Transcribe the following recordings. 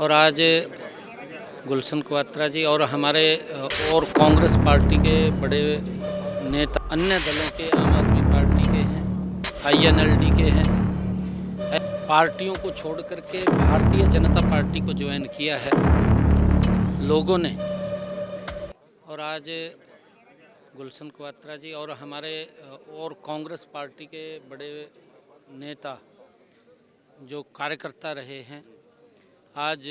और आज गुलशन क्वात्रा जी और हमारे और कांग्रेस पार्टी के बड़े नेता अन्य दलों के, आम आदमी पार्टी के हैं, INLD के हैं, पार्टियों को छोड़ करके भारतीय जनता पार्टी को ज्वाइन किया है लोगों ने। और आज गुलशन क्वात्रा जी और हमारे और कांग्रेस पार्टी के बड़े नेता जो कार्यकर्ता रहे हैं, आज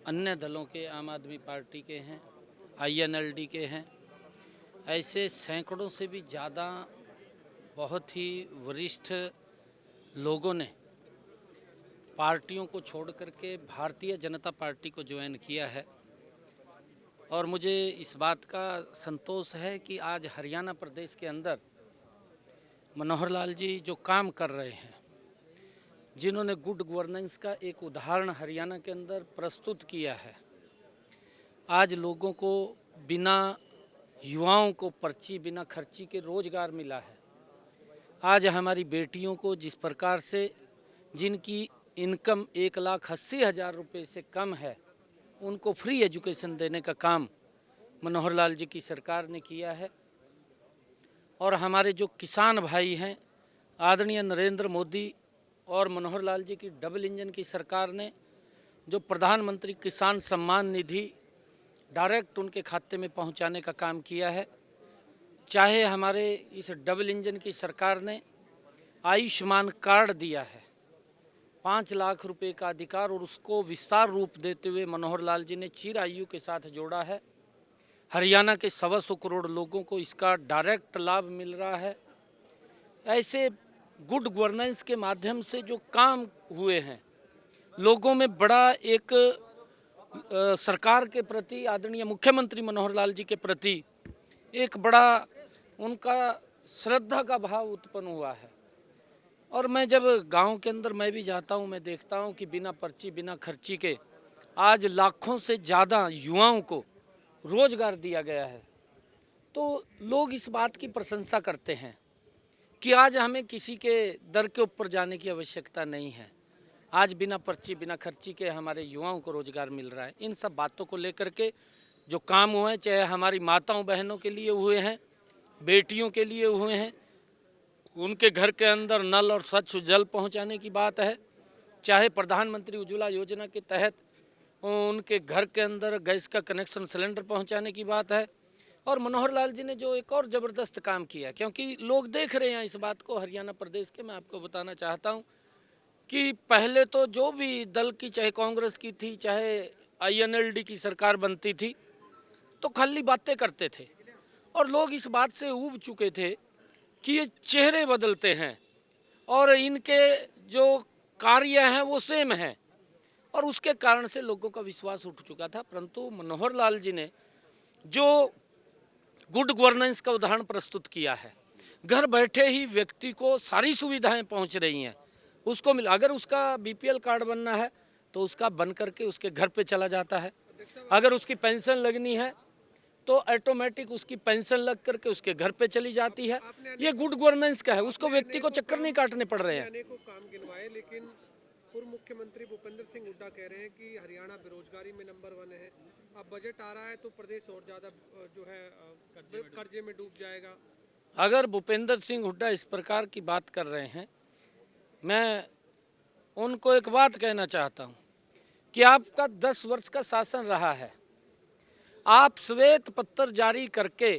अन्य दलों के, आम आदमी पार्टी के हैं, INLD के हैं, ऐसे सैकड़ों से भी ज़्यादा बहुत ही वरिष्ठ लोगों ने पार्टियों को छोड़ करके भारतीय जनता पार्टी को ज्वाइन किया है। और मुझे इस बात का संतोष है कि आज हरियाणा प्रदेश के अंदर मनोहर लाल जी जो काम कर रहे हैं, जिन्होंने गुड गवर्नेंस का एक उदाहरण हरियाणा के अंदर प्रस्तुत किया है, आज लोगों को बिना, युवाओं को पर्ची बिना खर्ची के रोजगार मिला है। आज हमारी बेटियों को जिस प्रकार से जिनकी इनकम 1,80,000 रुपये से कम है, उनको फ्री एजुकेशन देने का काम मनोहर लाल जी की सरकार ने किया है। और हमारे जो किसान भाई हैं, आदरणीय नरेंद्र मोदी और मनोहर लाल जी की डबल इंजन की सरकार ने जो प्रधानमंत्री किसान सम्मान निधि डायरेक्ट उनके खाते में पहुंचाने का काम किया है। चाहे हमारे इस डबल इंजन की सरकार ने आयुष्मान कार्ड दिया है, 5 लाख रुपए का अधिकार, और उसको विस्तार रूप देते हुए मनोहर लाल जी ने चिरायु के साथ जोड़ा है। हरियाणा के 125 करोड़ लोगों को इसका डायरेक्ट लाभ मिल रहा है। ऐसे गुड गवर्नेंस के माध्यम से जो काम हुए हैं, लोगों में बड़ा एक सरकार के प्रति, आदरणीय मुख्यमंत्री मनोहर लाल जी के प्रति एक बड़ा उनका श्रद्धा का भाव उत्पन्न हुआ है। और मैं जब गांव के अंदर मैं भी जाता हूं, मैं देखता हूं कि बिना पर्ची बिना खर्ची के आज लाखों से ज़्यादा युवाओं को रोजगार दिया गया है। तो लोग इस बात की प्रशंसा करते हैं कि आज हमें किसी के दर के ऊपर जाने की आवश्यकता नहीं है। आज बिना पर्ची बिना खर्ची के हमारे युवाओं को रोजगार मिल रहा है। इन सब बातों को लेकर के जो काम हुए हैं, चाहे हमारी माताओं बहनों के लिए हुए हैं, बेटियों के लिए हुए हैं, उनके घर के अंदर नल और स्वच्छ जल पहुंचाने की बात है, चाहे प्रधानमंत्री उज्ज्वला योजना के तहत उनके घर के अंदर गैस का कनेक्शन सिलेंडर पहुंचाने की बात है। और मनोहर लाल जी ने जो एक और ज़बरदस्त काम किया, क्योंकि लोग देख रहे हैं इस बात को हरियाणा प्रदेश के, मैं आपको बताना चाहता हूं कि पहले तो जो भी दल की, चाहे कांग्रेस की थी, चाहे INLD की सरकार बनती थी, तो खाली बातें करते थे और लोग इस बात से ऊब चुके थे कि ये चेहरे बदलते हैं और इनके जो कार्य हैं वो सेम हैं, और उसके कारण से लोगों का विश्वास उठ चुका था। परंतु मनोहर लाल जी ने जो गुड गवर्नेंस का उदाहरण प्रस्तुत किया है, घर बैठे ही व्यक्ति को सारी सुविधाएं पहुंच रही हैं, उसको मिल, अगर उसका BPL कार्ड बनना है तो उसका बन करके उसके घर पे चला जाता है, अगर उसकी पेंशन लगनी है तो ऑटोमेटिक उसकी पेंशन लग करके उसके घर पे चली जाती है। ये गुड गवर्नेंस का है, उसको व्यक्ति को चक्कर नहीं काटने पड़ रहे हैं। अनेकों काम गिनवाए, लेकिन पूर्व मुख्यमंत्री भूपेंद्र सिंह हुड्डा कह रहे हैं कि हरियाणा बेरोजगारी में नंबर 1 है। अब बजट आ रहा है तो प्रदेश और ज्यादा जो है कर्जे में डूब जाएगा। अगर भूपेंद्र सिंह हुड्डा इस प्रकार की बात कर रहे हैं, मैं उनको एक बात कहना चाहता हूं कि आपका 10 वर्ष का शासन रहा है, आप श्वेत पत्र जारी करके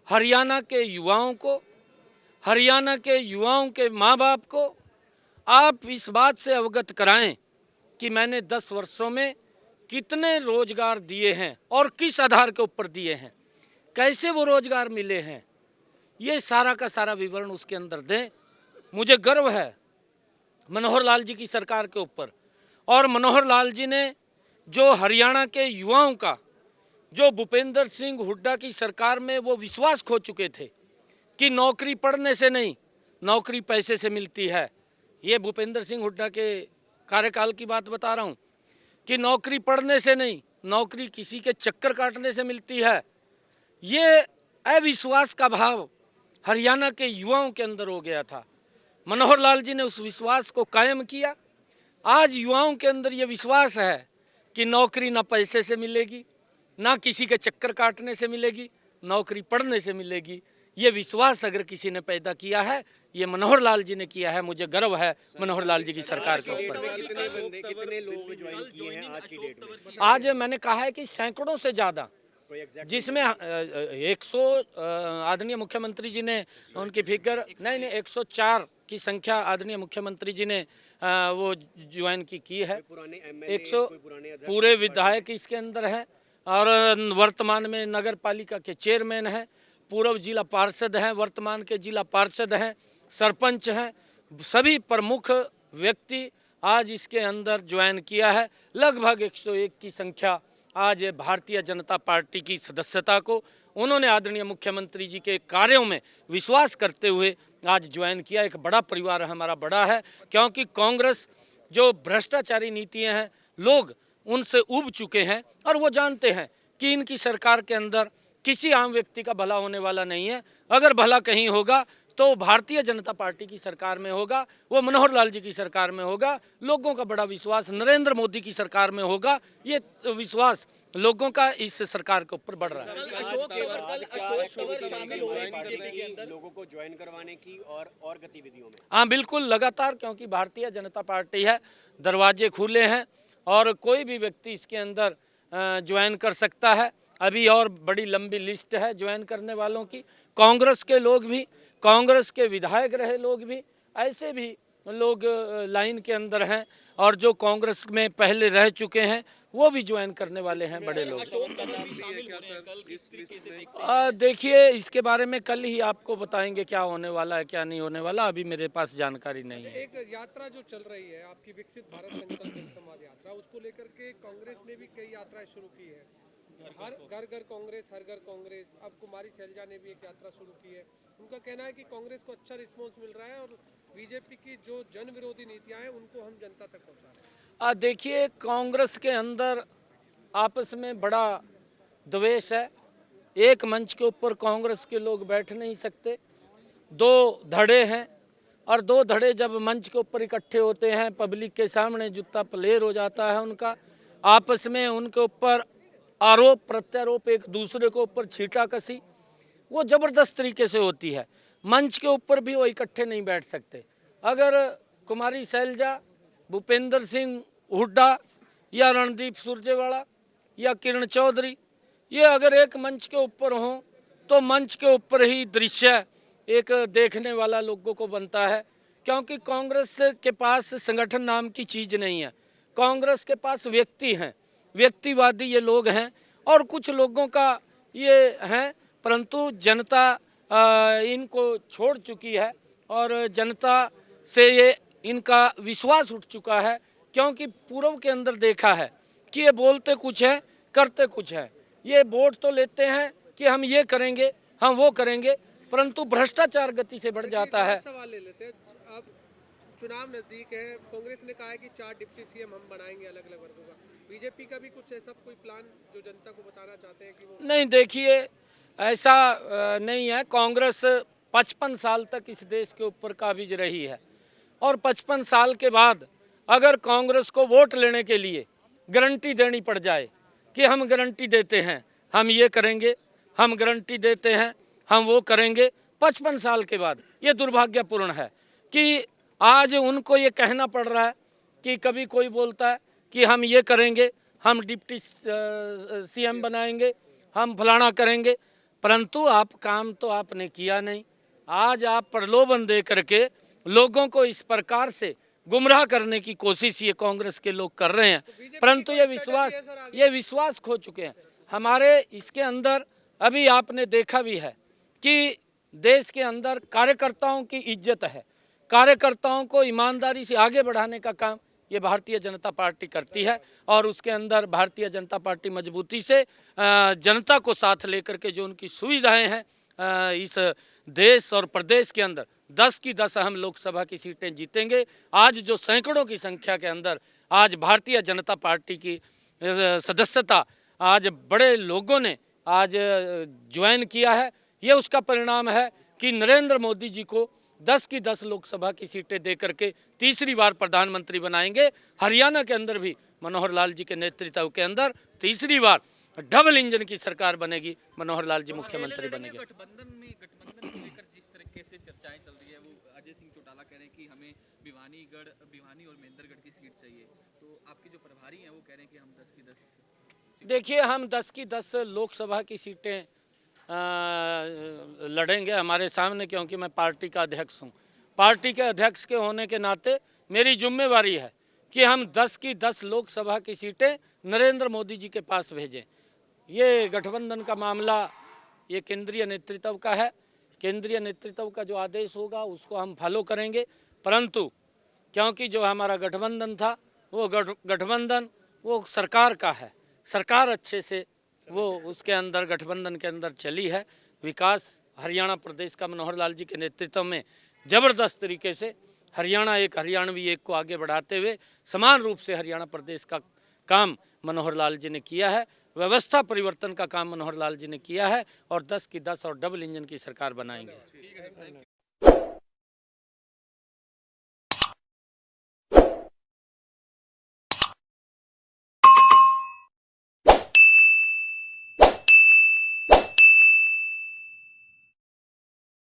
हरियाणा के युवाओं को, हरियाणा के युवाओं के माँ बाप को आप इस बात से अवगत कराएं कि मैंने 10 वर्षों में कितने रोजगार दिए हैं और किस आधार के ऊपर दिए हैं, कैसे वो रोजगार मिले हैं, ये सारा का सारा विवरण उसके अंदर दें। मुझे गर्व है मनोहर लाल जी की सरकार के ऊपर, और मनोहर लाल जी ने जो हरियाणा के युवाओं का, जो भूपेंद्र सिंह हुड्डा की सरकार में वो विश्वास खो चुके थे कि नौकरी पढ़ने से नहीं, नौकरी पैसे से मिलती है, ये भूपेंद्र सिंह हुड्डा के कार्यकाल की बात बता रहा हूँ कि नौकरी पढ़ने से नहीं, नौकरी किसी के चक्कर काटने से मिलती है, ये अविश्वास का भाव हरियाणा के युवाओं के अंदर हो गया था। मनोहर लाल जी ने उस विश्वास को कायम किया। आज युवाओं के अंदर ये विश्वास है कि नौकरी ना पैसे से मिलेगी, ना किसी के चक्कर काटने से मिलेगी, नौकरी पढ़ने से मिलेगी। ये विश्वास अगर किसी ने पैदा किया है, ये मनोहर लाल जी ने किया है। मुझे गर्व है मनोहर लाल जी की सरकार के ऊपर। कितने लोग ज्वाइन किए हैं आज की डेट में? आज मैंने कहा है कि सैकड़ों से ज़्यादा, जिसमें 100 आदरणीय मुख्यमंत्री जी ने उनकी फिगर नहीं 104 की संख्या आदरणीय मुख्यमंत्री जी ने वो ज्वाइन की है। 100 पूरे विधायक इसके अंदर हैं और वर्तमान में नगर पालिका के चेयरमैन हैं, पूर्व जिला पार्षद हैं, वर्तमान के जिला पार्षद हैं, सरपंच हैं, सभी प्रमुख व्यक्ति आज इसके अंदर ज्वाइन किया है। लगभग 101 की संख्या आज भारतीय जनता पार्टी की सदस्यता को उन्होंने आदरणीय मुख्यमंत्री जी के कार्यों में विश्वास करते हुए आज ज्वाइन किया। एक बड़ा परिवार हमारा बड़ा है, क्योंकि कांग्रेस जो भ्रष्टाचारी नीतियां हैं, लोग उनसे उब चुके हैं और वो जानते हैं कि इनकी सरकार के अंदर किसी आम व्यक्ति का भला होने वाला नहीं है। अगर भला कहीं होगा तो भारतीय जनता पार्टी की सरकार में होगा, वो मनोहर लाल जी की सरकार में होगा। लोगों का बड़ा विश्वास नरेंद्र मोदी की सरकार में होगा। ये विश्वास लोगों का इस सरकार के ऊपर बढ़ रहा है। लोगों को ज्वाइन करवाने की और गतिविधियों में हाँ बिल्कुल, लगातार, क्योंकि भारतीय जनता पार्टी है, दरवाजे खुले हैं और कोई भी व्यक्ति इसके अंदर ज्वाइन कर सकता है। अभी और बड़ी लंबी लिस्ट है ज्वाइन करने वालों की। कांग्रेस के लोग भी, कांग्रेस के विधायक रहे लोग भी, ऐसे भी लोग लाइन के अंदर हैं और जो कांग्रेस में पहले रह चुके हैं वो भी ज्वाइन करने वाले हैं बड़े लोग। देखिए, इसके बारे में कल ही आपको बताएंगे क्या होने वाला है क्या नहीं होने वाला, अभी मेरे पास जानकारी नहीं है। एक यात्रा जो चल रही है आपकी विकसित भारत संकल्प जनसंवाद यात्रा, उसको लेकर के कांग्रेस ने भी कई यात्राएं शुरू की है। हर घर घर कांग्रेस, हर घर कांग्रेस। अब कुमारी शैलजा ने भी एक यात्रा शुरू की है। उनका कहना है कि कांग्रेस को अच्छा रिस्पॉन्स मिल रहा है और बीजेपी की जो जन विरोधी नीतियां हैं उनको हम जनता तक पहुंचा रहे हैं। देखिए, कांग्रेस के अंदर आपस में बड़ा द्वेष है। एक मंच के ऊपर कांग्रेस के लोग बैठ नहीं सकते। दो धड़े हैं और दो धड़े जब मंच के ऊपर इकट्ठे होते हैं, पब्लिक के सामने जूता पलेर हो जाता है उनका। आपस में उनके ऊपर आरोप प्रत्यारोप, एक दूसरे के ऊपर छींटाकशी, वो ज़बरदस्त तरीके से होती है। मंच के ऊपर भी वो इकट्ठे नहीं बैठ सकते। अगर कुमारी शैलजा, भूपेंद्र सिंह हुड्डा या रणदीप सुरजेवाला या किरण चौधरी, ये अगर एक मंच के ऊपर हों तो मंच के ऊपर ही दृश्य एक देखने वाला लोगों को बनता है, क्योंकि कांग्रेस के पास संगठन नाम की चीज़ नहीं है। कांग्रेस के पास व्यक्ति हैं, व्यक्तिवादी ये लोग हैं और कुछ लोगों का ये हैं, परंतु जनता इनको छोड़ चुकी है और जनता से ये इनका विश्वास उठ चुका है, क्योंकि पूर्व के अंदर देखा है कि ये बोलते कुछ है करते कुछ है। ये वोट तो लेते हैं कि हम ये करेंगे हम वो करेंगे, परंतु भ्रष्टाचार गति से बढ़ जाता है। सवाल ले लेते हैं। अब चुनाव नजदीक है, कांग्रेस ने कहा है कि 4 डिप्टी सीएम हम बनाएंगे अलग अलग वर्गों का। बीजेपी का भी कुछ ऐसा कोई प्लान जो जनता को बताना चाहते हैं कि वो? नहीं, देखिए, ऐसा नहीं है। कांग्रेस 55 साल तक इस देश के ऊपर काबिज रही है और 55 साल के बाद अगर कांग्रेस को वोट लेने के लिए गारंटी देनी पड़ जाए कि हम गारंटी देते हैं हम ये करेंगे, हम गारंटी देते हैं हम वो करेंगे, 55 साल के बाद, ये दुर्भाग्यपूर्ण है कि आज उनको ये कहना पड़ रहा है कि कभी कोई बोलता है कि हम ये करेंगे, हम डिप्टी सीएम बनाएंगे, हम फलाना करेंगे, परंतु आप काम तो आपने किया नहीं। आज आप प्रलोभन दे करके लोगों को इस प्रकार से गुमराह करने की कोशिश ये कांग्रेस के लोग कर रहे हैं, परंतु ये विश्वास खो चुके हैं। हमारे इसके अंदर अभी आपने देखा भी है कि देश के अंदर कार्यकर्ताओं की इज्जत है, कार्यकर्ताओं को ईमानदारी से आगे बढ़ाने का काम ये भारतीय जनता पार्टी करती है और उसके अंदर भारतीय जनता पार्टी मजबूती से जनता को साथ लेकर के जो उनकी सुविधाएं हैं इस देश और प्रदेश के अंदर 10 की 10 हम लोकसभा की सीटें जीतेंगे। आज जो सैकड़ों की संख्या के अंदर आज भारतीय जनता पार्टी की सदस्यता आज बड़े लोगों ने आज ज्वाइन किया है, ये उसका परिणाम है कि नरेंद्र मोदी जी को 10 की 10 लोकसभा की सीटें दे करके तीसरी बार प्रधानमंत्री बनाएंगे। हरियाणा के अंदर भी मनोहर लाल जी के नेतृत्व के अंदर तीसरी बार डबल इंजन की सरकार बनेगी, मनोहर लाल जी मुख्यमंत्री बनेंगे। गठबंधन को लेकर जिस तरीके से चर्चाएं चल रही है, वो अजय सिंह चौटाला कह रहे हैं कि हमें भिवानी और महेंद्रगढ़ की सीट चाहिए, तो आपके जो प्रभारी हैं वो कह रहे हैं कि हम 10 की 10। देखिए, हम 10 की 10 लोकसभा की सीटें लड़ेंगे हमारे सामने, क्योंकि मैं पार्टी का अध्यक्ष हूँ। पार्टी के अध्यक्ष के होने के नाते मेरी जिम्मेवारी है कि हम 10 की 10 लोकसभा की सीटें नरेंद्र मोदी जी के पास भेजें। ये गठबंधन का मामला ये केंद्रीय नेतृत्व का है। केंद्रीय नेतृत्व का जो आदेश होगा उसको हम फॉलो करेंगे, परंतु क्योंकि जो हमारा गठबंधन था वो गठबंधन वो सरकार का है, सरकार अच्छे से वो उसके अंदर गठबंधन के अंदर चली है। विकास हरियाणा प्रदेश का मनोहर लाल जी के नेतृत्व में ज़बरदस्त तरीके से हरियाणा एक हरियाणवी एक को आगे बढ़ाते हुए समान रूप से हरियाणा प्रदेश का काम मनोहर लाल जी ने किया है। व्यवस्था परिवर्तन का काम मनोहर लाल जी ने किया है और 10 की 10 और डबल इंजन की सरकार बनाएंगे।